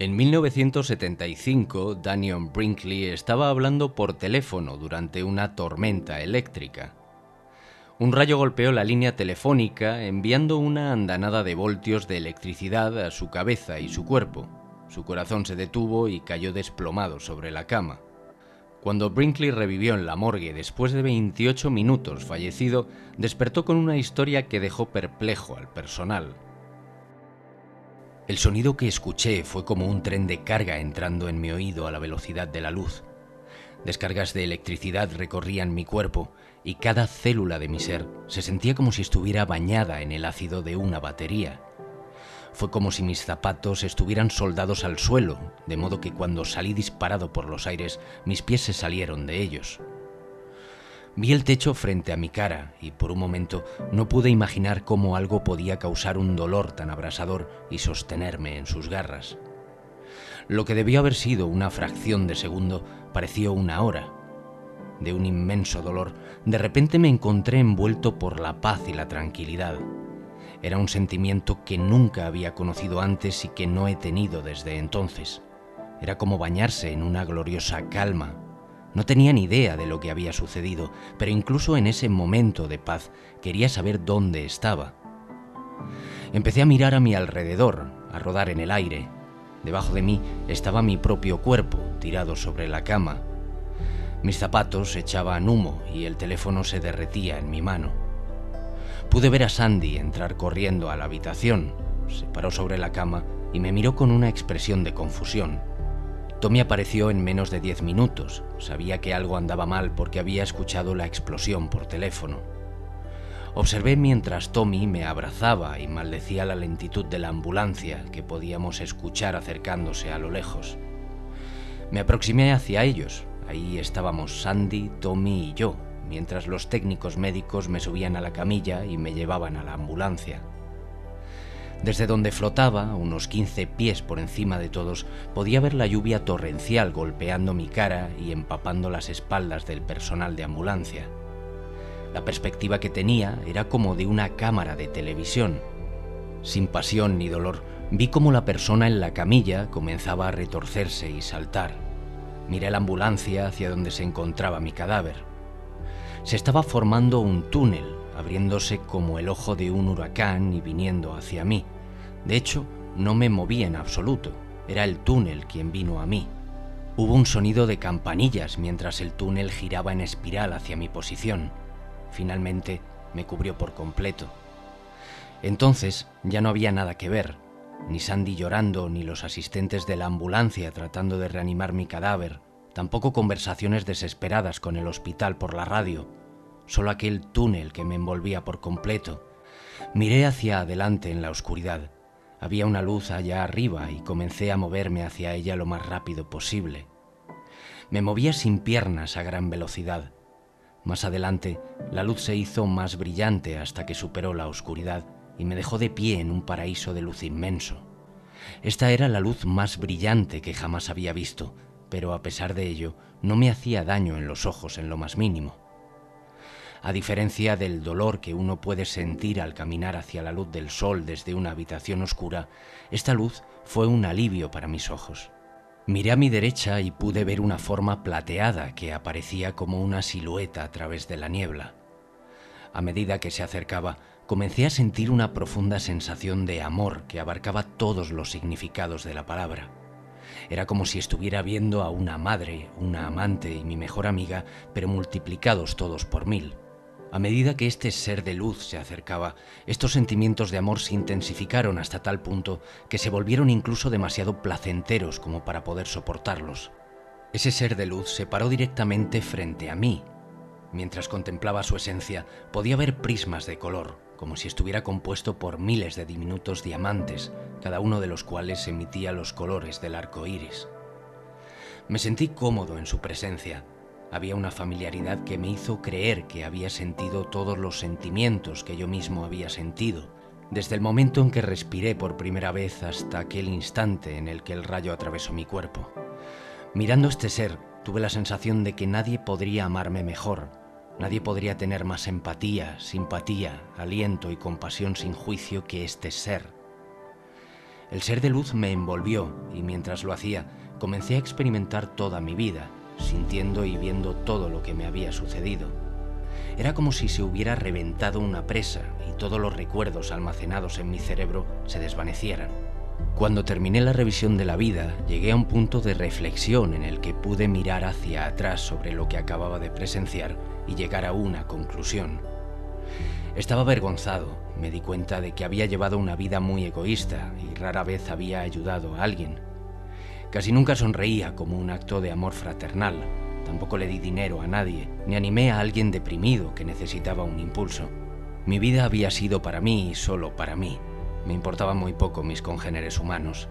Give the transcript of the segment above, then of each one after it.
En 1975, Daniel Brinkley estaba hablando por teléfono durante una tormenta eléctrica. Un rayo golpeó la línea telefónica, enviando una andanada de voltios de electricidad a su cabeza y su cuerpo. Su corazón se detuvo y cayó desplomado sobre la cama. Cuando Brinkley revivió en la morgue después de 28 minutos fallecido, despertó con una historia que dejó perplejo al personal. El sonido que escuché fue como un tren de carga entrando en mi oído a la velocidad de la luz. Descargas de electricidad recorrían mi cuerpo y cada célula de mi ser se sentía como si estuviera bañada en el ácido de una batería. Fue como si mis zapatos estuvieran soldados al suelo, de modo que cuando salí disparado por los aires, mis pies se salieron de ellos. Vi el techo frente a mi cara y por un momento no pude imaginar cómo algo podía causar un dolor tan abrasador y sostenerme en sus garras. Lo que debió haber sido una fracción de segundo pareció una hora. De un inmenso dolor, de repente me encontré envuelto por la paz y la tranquilidad. Era un sentimiento que nunca había conocido antes y que no he tenido desde entonces. Era como bañarse en una gloriosa calma. No tenía ni idea de lo que había sucedido, pero incluso en ese momento de paz quería saber dónde estaba. Empecé a mirar a mi alrededor, a rodar en el aire. Debajo de mí estaba mi propio cuerpo, tirado sobre la cama. Mis zapatos echaban humo y el teléfono se derretía en mi mano. Pude ver a Sandy entrar corriendo a la habitación. Se paró sobre la cama y me miró con una expresión de confusión. Tommy apareció en menos de 10 minutos. Sabía que algo andaba mal porque había escuchado la explosión por teléfono. Observé mientras Tommy me abrazaba y maldecía la lentitud de la ambulancia que podíamos escuchar acercándose a lo lejos. Me aproximé hacia ellos. Ahí estábamos Sandy, Tommy y yo, mientras los técnicos médicos me subían a la camilla y me llevaban a la ambulancia. Desde donde flotaba, unos 15 pies por encima de todos, podía ver la lluvia torrencial golpeando mi cara y empapando las espaldas del personal de ambulancia. La perspectiva que tenía era como de una cámara de televisión. Sin pasión ni dolor, vi cómo la persona en la camilla comenzaba a retorcerse y saltar. Miré la ambulancia hacia donde se encontraba mi cadáver. Se estaba formando un túnel, abriéndose como el ojo de un huracán y viniendo hacia mí. De hecho, no me moví en absoluto. Era el túnel quien vino a mí. Hubo un sonido de campanillas mientras el túnel giraba en espiral hacia mi posición. Finalmente, me cubrió por completo. Entonces, ya no había nada que ver. Ni Sandy llorando, ni los asistentes de la ambulancia tratando de reanimar mi cadáver. Tampoco conversaciones desesperadas con el hospital por la radio. Solo aquel túnel que me envolvía por completo. Miré hacia adelante en la oscuridad. Había una luz allá arriba y comencé a moverme hacia ella lo más rápido posible. Me movía sin piernas a gran velocidad. Más adelante, la luz se hizo más brillante hasta que superó la oscuridad y me dejó de pie en un paraíso de luz inmenso. Esta era la luz más brillante que jamás había visto, pero a pesar de ello, no me hacía daño en los ojos en lo más mínimo. A diferencia del dolor que uno puede sentir al caminar hacia la luz del sol desde una habitación oscura, esta luz fue un alivio para mis ojos. Miré a mi derecha y pude ver una forma plateada que aparecía como una silueta a través de la niebla. A medida que se acercaba, comencé a sentir una profunda sensación de amor que abarcaba todos los significados de la palabra. Era como si estuviera viendo a una madre, una amante y mi mejor amiga, pero multiplicados todos por 1000. A medida que este ser de luz se acercaba, estos sentimientos de amor se intensificaron hasta tal punto que se volvieron incluso demasiado placenteros como para poder soportarlos. Ese ser de luz se paró directamente frente a mí. Mientras contemplaba su esencia, podía ver prismas de color, como si estuviera compuesto por miles de diminutos diamantes, cada uno de los cuales emitía los colores del arco iris. Me sentí cómodo en su presencia. Había una familiaridad que me hizo creer que había sentido todos los sentimientos que yo mismo había sentido, desde el momento en que respiré por primera vez hasta aquel instante en el que el rayo atravesó mi cuerpo. Mirando este ser, tuve la sensación de que nadie podría amarme mejor, nadie podría tener más empatía, simpatía, aliento y compasión sin juicio que este ser. El ser de luz me envolvió y mientras lo hacía, comencé a experimentar toda mi vida, sintiendo y viendo todo lo que me había sucedido. Era como si se hubiera reventado una presa y todos los recuerdos almacenados en mi cerebro se desvanecieran. Cuando terminé la revisión de la vida, llegué a un punto de reflexión en el que pude mirar hacia atrás sobre lo que acababa de presenciar y llegar a una conclusión. Estaba avergonzado, me di cuenta de que había llevado una vida muy egoísta y rara vez había ayudado a alguien. Casi nunca sonreía como un acto de amor fraternal, tampoco le di dinero a nadie, ni animé a alguien deprimido que necesitaba un impulso. Mi vida había sido para mí y solo para mí. Me importaban muy poco mis congéneres humanos.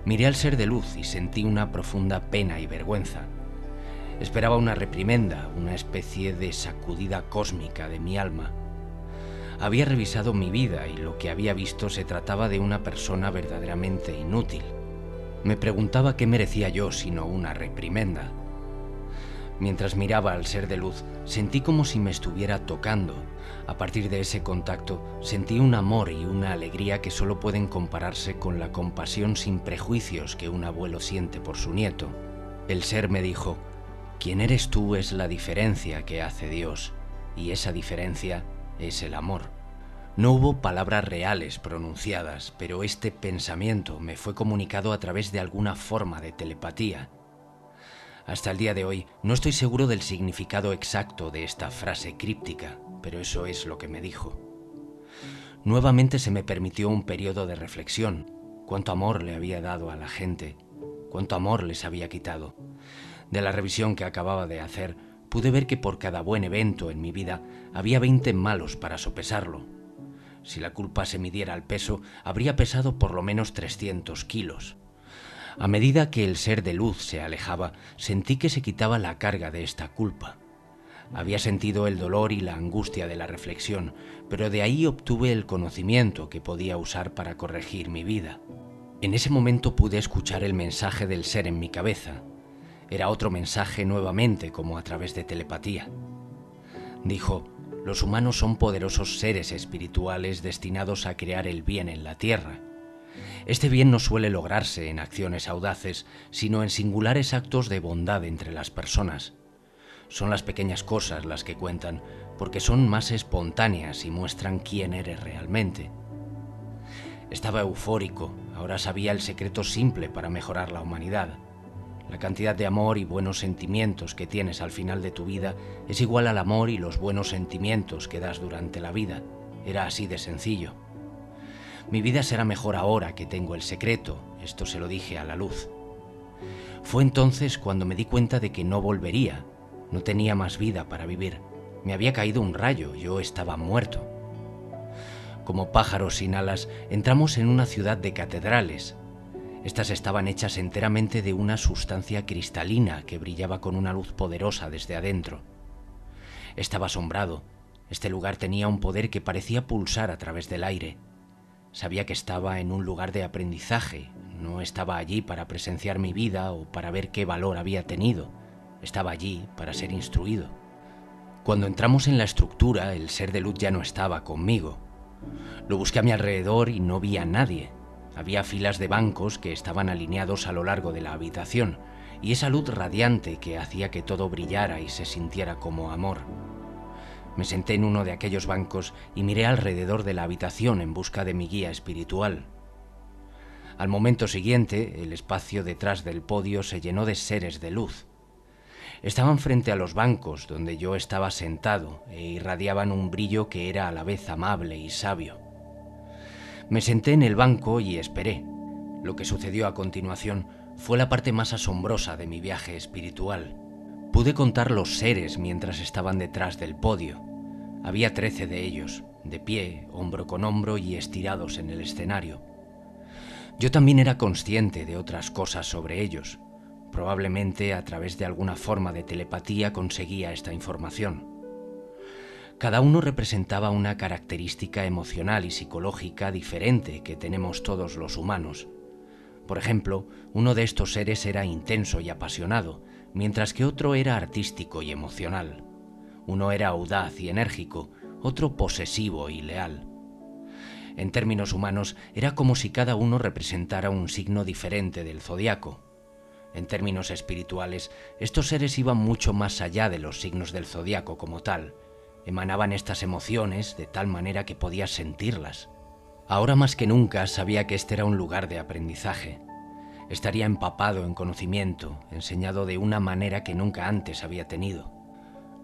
Miré al ser de luz y sentí una profunda pena y vergüenza. Esperaba una reprimenda, una especie de sacudida cósmica de mi alma. Había revisado mi vida y lo que había visto se trataba de una persona verdaderamente inútil. Me preguntaba qué merecía yo sino una reprimenda. Mientras miraba al ser de luz, sentí como si me estuviera tocando. A partir de ese contacto, sentí un amor y una alegría que solo pueden compararse con la compasión sin prejuicios que un abuelo siente por su nieto. El ser me dijo: «Quien eres tú es la diferencia que hace Dios, y esa diferencia es el amor». No hubo palabras reales pronunciadas, pero este pensamiento me fue comunicado a través de alguna forma de telepatía. Hasta el día de hoy no estoy seguro del significado exacto de esta frase críptica, pero eso es lo que me dijo. Nuevamente se me permitió un periodo de reflexión. Cuánto amor le había dado a la gente, cuánto amor les había quitado. De la revisión que acababa de hacer, pude ver que por cada buen evento en mi vida había 20 malos para sopesarlo. Si la culpa se midiera al peso, habría pesado por lo menos 300 kilos. A medida que el ser de luz se alejaba, sentí que se quitaba la carga de esta culpa. Había sentido el dolor y la angustia de la reflexión, pero de ahí obtuve el conocimiento que podía usar para corregir mi vida. En ese momento pude escuchar el mensaje del ser en mi cabeza. Era otro mensaje nuevamente, como a través de telepatía. Dijo: «Los humanos son poderosos seres espirituales destinados a crear el bien en la tierra. Este bien no suele lograrse en acciones audaces, sino en singulares actos de bondad entre las personas. Son las pequeñas cosas las que cuentan, porque son más espontáneas y muestran quién eres realmente». Estaba eufórico, ahora sabía el secreto simple para mejorar la humanidad. La cantidad de amor y buenos sentimientos que tienes al final de tu vida es igual al amor y los buenos sentimientos que das durante la vida. Era así de sencillo. Mi vida será mejor ahora que tengo el secreto, esto se lo dije a la luz. Fue entonces cuando me di cuenta de que no volvería, no tenía más vida para vivir. Me había caído un rayo, yo estaba muerto. Como pájaros sin alas, entramos en una ciudad de catedrales. Estas estaban hechas enteramente de una sustancia cristalina que brillaba con una luz poderosa desde adentro. Estaba asombrado. Este lugar tenía un poder que parecía pulsar a través del aire. Sabía que estaba en un lugar de aprendizaje. No estaba allí para presenciar mi vida o para ver qué valor había tenido. Estaba allí para ser instruido. Cuando entramos en la estructura, el ser de luz ya no estaba conmigo. Lo busqué a mi alrededor y no vi a nadie. Había filas de bancos que estaban alineados a lo largo de la habitación, y esa luz radiante que hacía que todo brillara y se sintiera como amor. Me senté en uno de aquellos bancos y miré alrededor de la habitación en busca de mi guía espiritual. Al momento siguiente, el espacio detrás del podio se llenó de seres de luz. Estaban frente a los bancos donde yo estaba sentado e irradiaban un brillo que era a la vez amable y sabio. Me senté en el banco y esperé. Lo que sucedió a continuación fue la parte más asombrosa de mi viaje espiritual. Pude contar los seres mientras estaban detrás del podio. Había 13 de ellos, de pie, hombro con hombro y estirados en el escenario. Yo también era consciente de otras cosas sobre ellos. Probablemente a través de alguna forma de telepatía conseguía esta información. Cada uno representaba una característica emocional y psicológica diferente que tenemos todos los humanos. Por ejemplo, uno de estos seres era intenso y apasionado, mientras que otro era artístico y emocional. Uno era audaz y enérgico, otro posesivo y leal. En términos humanos, era como si cada uno representara un signo diferente del zodiaco. En términos espirituales, estos seres iban mucho más allá de los signos del zodiaco como tal. Emanaban estas emociones de tal manera que podías sentirlas. Ahora más que nunca sabía que este era un lugar de aprendizaje. Estaría empapado en conocimiento, enseñado de una manera que nunca antes había tenido.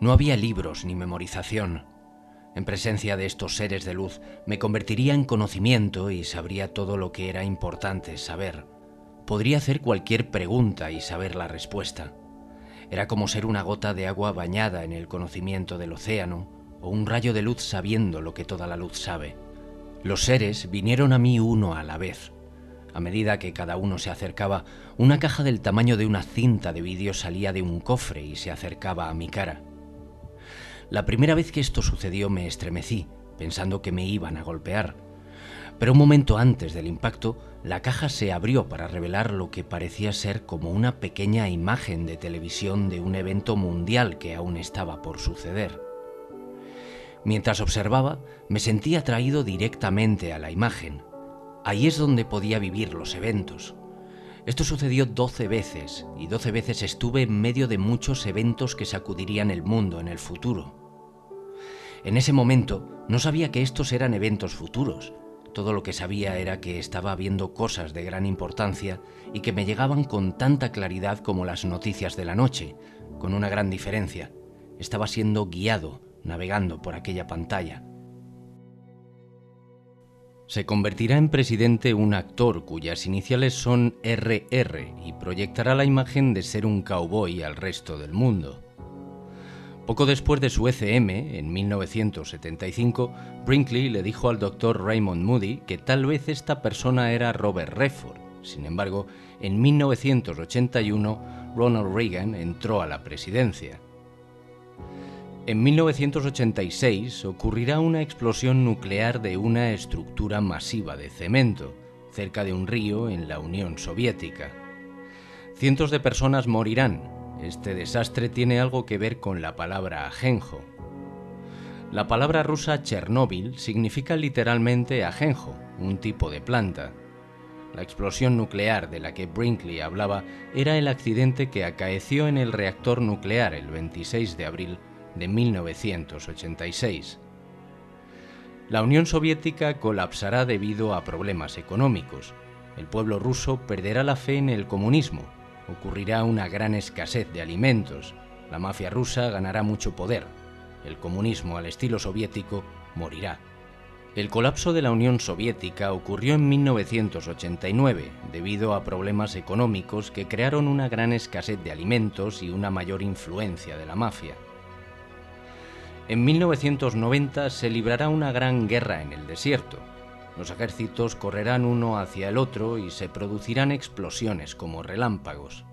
No había libros ni memorización. En presencia de estos seres de luz me convertiría en conocimiento y sabría todo lo que era importante saber. Podría hacer cualquier pregunta y saber la respuesta. Era como ser una gota de agua bañada en el conocimiento del océano o un rayo de luz sabiendo lo que toda la luz sabe. Los seres vinieron a mí uno a la vez. A medida que cada uno se acercaba, una caja del tamaño de una cinta de vídeo salía de un cofre y se acercaba a mi cara. La primera vez que esto sucedió me estremecí, pensando que me iban a golpear. Pero un momento antes del impacto, la caja se abrió para revelar lo que parecía ser como una pequeña imagen de televisión de un evento mundial que aún estaba por suceder. Mientras observaba, me sentí atraído directamente a la imagen. Ahí es donde podía vivir los eventos. Esto sucedió 12 veces, y 12 veces estuve en medio de muchos eventos que sacudirían el mundo en el futuro. En ese momento no sabía que estos eran eventos futuros. Todo lo que sabía era que estaba viendo cosas de gran importancia y que me llegaban con tanta claridad como las noticias de la noche, con una gran diferencia. Estaba siendo guiado, navegando por aquella pantalla. Se convertirá en presidente un actor cuyas iniciales son RR y proyectará la imagen de ser un cowboy al resto del mundo. Poco después de su ECM, en 1975, Brinkley le dijo al Dr. Raymond Moody que tal vez esta persona era Robert Redford. Sin embargo, en 1981, Ronald Reagan entró a la presidencia. En 1986 ocurrirá una explosión nuclear de una estructura masiva de cemento, cerca de un río en la Unión Soviética. Cientos de personas morirán. Este desastre tiene algo que ver con la palabra ajenjo. La palabra rusa Chernóbil significa literalmente ajenjo, un tipo de planta. La explosión nuclear de la que Brinkley hablaba era el accidente que acaeció en el reactor nuclear el 26 de abril de 1986. La Unión Soviética colapsará debido a problemas económicos. El pueblo ruso perderá la fe en el comunismo. Ocurrirá una gran escasez de alimentos. La mafia rusa ganará mucho poder. El comunismo al estilo soviético morirá. El colapso de la Unión Soviética ocurrió en 1989 debido a problemas económicos que crearon una gran escasez de alimentos y una mayor influencia de la mafia. En 1990 se librará una gran guerra en el desierto. Los ejércitos correrán uno hacia el otro y se producirán explosiones como relámpagos.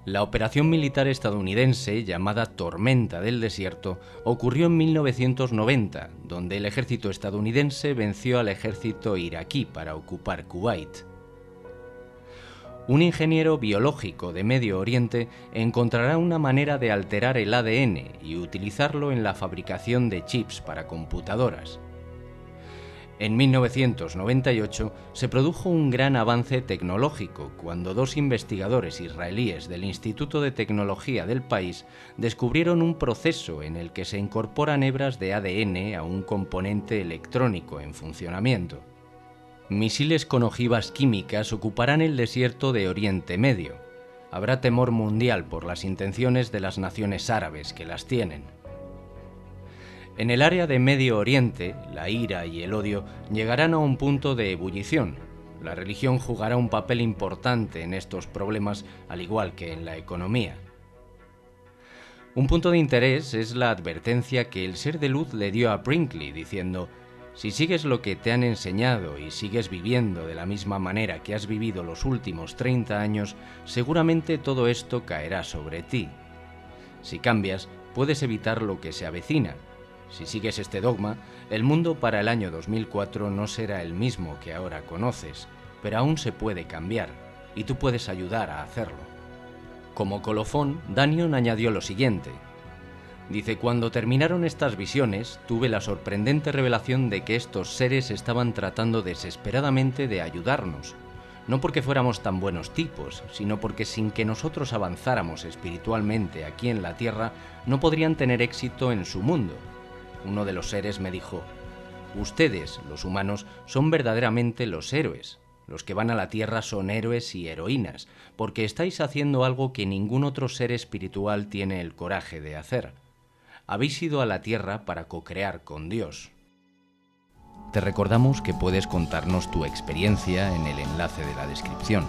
La operación militar estadounidense, llamada Tormenta del Desierto, ocurrió en 1990, donde el ejército estadounidense venció al ejército iraquí para ocupar Kuwait. Un ingeniero biológico de Medio Oriente encontrará una manera de alterar el ADN y utilizarlo en la fabricación de chips para computadoras. En 1998 se produjo un gran avance tecnológico cuando dos investigadores israelíes del Instituto de Tecnología del país descubrieron un proceso en el que se incorporan hebras de ADN a un componente electrónico en funcionamiento. Misiles con ojivas químicas ocuparán el desierto de Oriente Medio. Habrá temor mundial por las intenciones de las naciones árabes que las tienen. En el área de Medio Oriente, la ira y el odio llegarán a un punto de ebullición. La religión jugará un papel importante en estos problemas, al igual que en la economía. Un punto de interés es la advertencia que el ser de luz le dio a Brinkley, diciendo: si sigues lo que te han enseñado y sigues viviendo de la misma manera que has vivido los últimos 30 años, seguramente todo esto caerá sobre ti. Si cambias, puedes evitar lo que se avecina. Si sigues este dogma, el mundo para el año 2004 no será el mismo que ahora conoces, pero aún se puede cambiar, y tú puedes ayudar a hacerlo. Como colofón, Danion añadió lo siguiente: Dice, cuando terminaron estas visiones, tuve la sorprendente revelación de que estos seres estaban tratando desesperadamente de ayudarnos. No porque fuéramos tan buenos tipos, sino porque sin que nosotros avanzáramos espiritualmente aquí en la Tierra, no podrían tener éxito en su mundo. Uno de los seres me dijo, ustedes, los humanos, son verdaderamente los héroes. Los que van a la Tierra son héroes y heroínas, porque estáis haciendo algo que ningún otro ser espiritual tiene el coraje de hacer. Habéis ido a la Tierra para co-crear con Dios. Te recordamos que puedes contarnos tu experiencia en el enlace de la descripción.